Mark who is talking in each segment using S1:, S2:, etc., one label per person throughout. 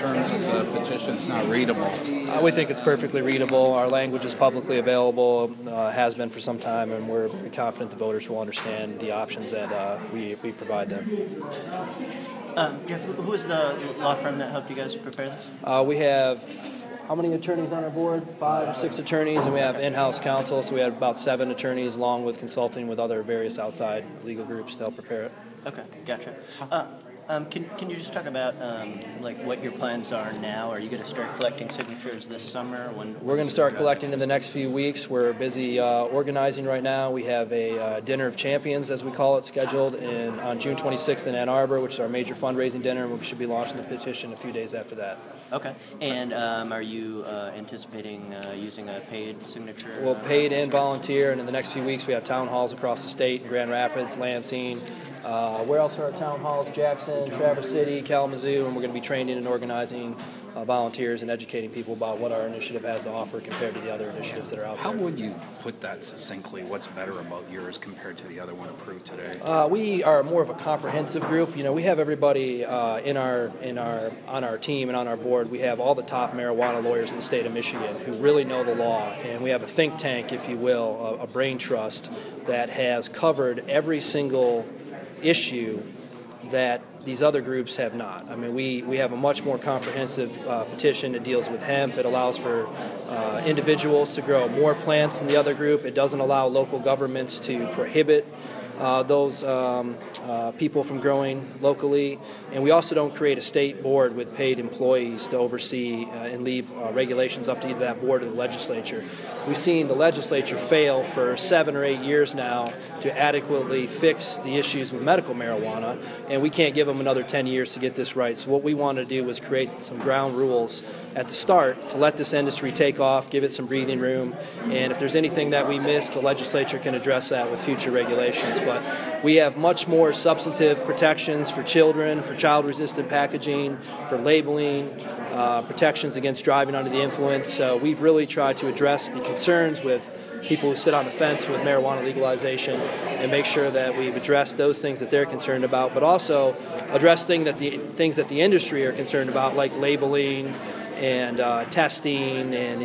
S1: concerns that the petition's not readable?
S2: We think it's perfectly readable. Our language is publicly available, has been for some time, and we're very confident the voters will understand the options that we provide them.
S3: Jeff, who is the law firm that helped you guys prepare this?
S2: We have, how many attorneys on our board? 5 or 6 attorneys, and we have in-house counsel, so we have about 7 attorneys along with consulting with other various outside legal groups to help prepare it.
S3: Okay, gotcha. Can you just talk about what your plans are now? Are you going to start collecting signatures this summer?
S2: We're going to start collecting in the next few weeks. We're busy organizing right now. We have a Dinner of Champions, as we call it, scheduled on June 26th in Ann Arbor, which is our major fundraising dinner, and we should be launching the petition a few days after that.
S3: Okay. And are you anticipating using a paid signature?
S2: Well, paid and volunteer, and in the next few weeks we have town halls across the state in Grand Rapids, Lansing. Where else are our town halls? Jackson, Traverse City, Kalamazoo, and we're going to be training and organizing volunteers and educating people about what our initiative has to offer compared to the other initiatives that are out there.
S1: How would you put that succinctly? What's better about yours compared to the other one approved today?
S2: We are more of a comprehensive group. You know, we have everybody on our team and on our board. We have all the top marijuana lawyers in the state of Michigan who really know the law, and we have a think tank, if you will, a brain trust that has covered every single issue that these other groups have not. I mean, we have a much more comprehensive petition that deals with hemp. It allows for individuals to grow more plants than the other group. It doesn't allow local governments to prohibit those people from growing locally. And we also don't create a state board with paid employees to oversee and leave regulations up to either that board or the legislature. We've seen the legislature fail for 7 or 8 years now to adequately fix the issues with medical marijuana, and we can't give them another 10 years to get this right. So what we want to do is create some ground rules at the start to let this industry take off, give it some breathing room, and if there's anything that we miss, the legislature can address that with future regulations. But we have much more substantive protections for children, for child-resistant packaging, for labeling, protections against driving under the influence. So we've really tried to address the concerns with people who sit on the fence with marijuana legalization and make sure that we've addressed those things that they're concerned about, but also address things that the industry are concerned about, like labeling and testing and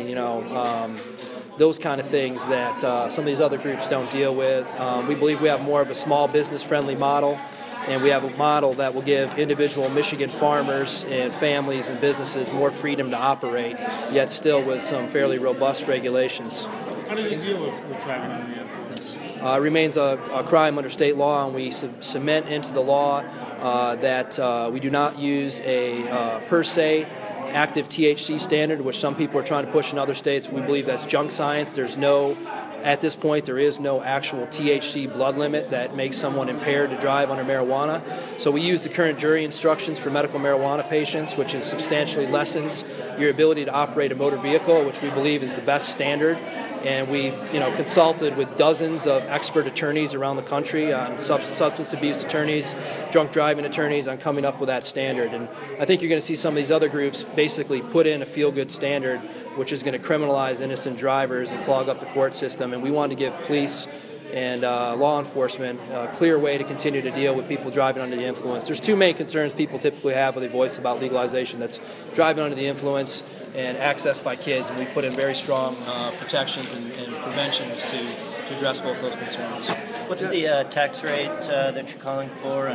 S2: those kind of things that some of these other groups don't deal with. We believe we have more of a small business-friendly model, and we have a model that will give individual Michigan farmers and families and businesses more freedom to operate, yet still with some fairly robust regulations.
S4: How does it deal with driving under the influence?
S2: It remains a crime under state law, and we cement into the law that we do not use a per se active THC standard, which some people are trying to push in other states. We believe that's junk science. At this point, there is no actual THC blood limit that makes someone impaired to drive under marijuana. So we use the current jury instructions for medical marijuana patients, which is substantially lessens your ability to operate a motor vehicle, which we believe is the best standard. And we've consulted with dozens of expert attorneys around the country, on substance abuse attorneys, drunk driving attorneys, on coming up with that standard. And I think you're going to see some of these other groups basically put in a feel-good standard, which is going to criminalize innocent drivers and clog up the court system. And we want to give police and law enforcement a clear way to continue to deal with people driving under the influence. There's 2 main concerns people typically have with a voice about legalization. That's driving under the influence and access by kids, and we put in very strong protections and preventions to address both those concerns.
S3: What's the tax rate that you're calling for?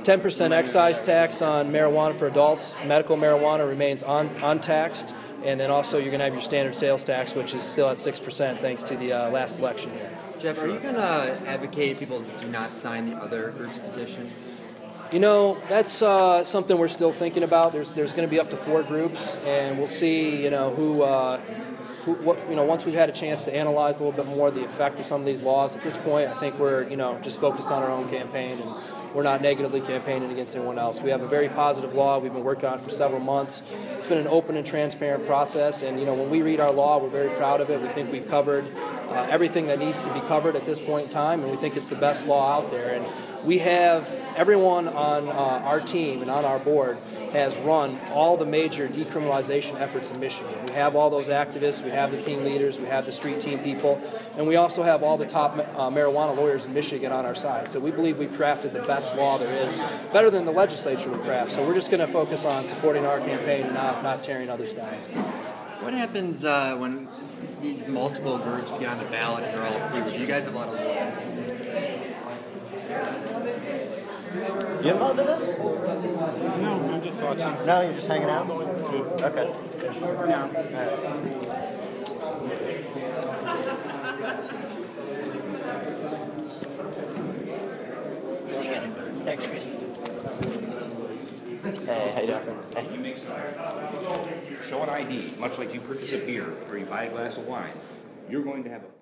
S2: 10% excise tax on marijuana for adults. Medical marijuana remains untaxed, and then also you're going to have your standard sales tax, which is still at 6% thanks to the last election here.
S5: Jeff, are you going to advocate people do not sign the other group's petition?
S2: That's something we're still thinking about. There's going to be up to 4 groups, and we'll see, once we've had a chance to analyze a little bit more the effect of some of these laws. At this point, I think we're, just focused on our own campaign, and we're not negatively campaigning against anyone else. We have a very positive law we've been working on for several months. It's been an open and transparent process, and when we read our law, we're very proud of it. We think we've covered everything that needs to be covered at this point in time, and we think it's the best law out there. And we have everyone on our team and on our board has run all the major decriminalization efforts in Michigan. We have all those activists, we have the team leaders, we have the street team people, and we also have all the top marijuana lawyers in Michigan on our side. So we believe we've crafted the best law there is, better than the legislature would craft. So we're just going to focus on supporting our campaign and not tearing others down.
S5: What happens when these multiple groups get on the ballot and they're all approved? You guys have a lot of lawyers.
S3: You involved in this?
S4: No, I'm just watching.
S3: No, you're just hanging out? Okay. Next question. Hey, how you doing? Hey.
S6: You make show an ID, much like you purchase a beer or you buy a glass of wine. You're going to have a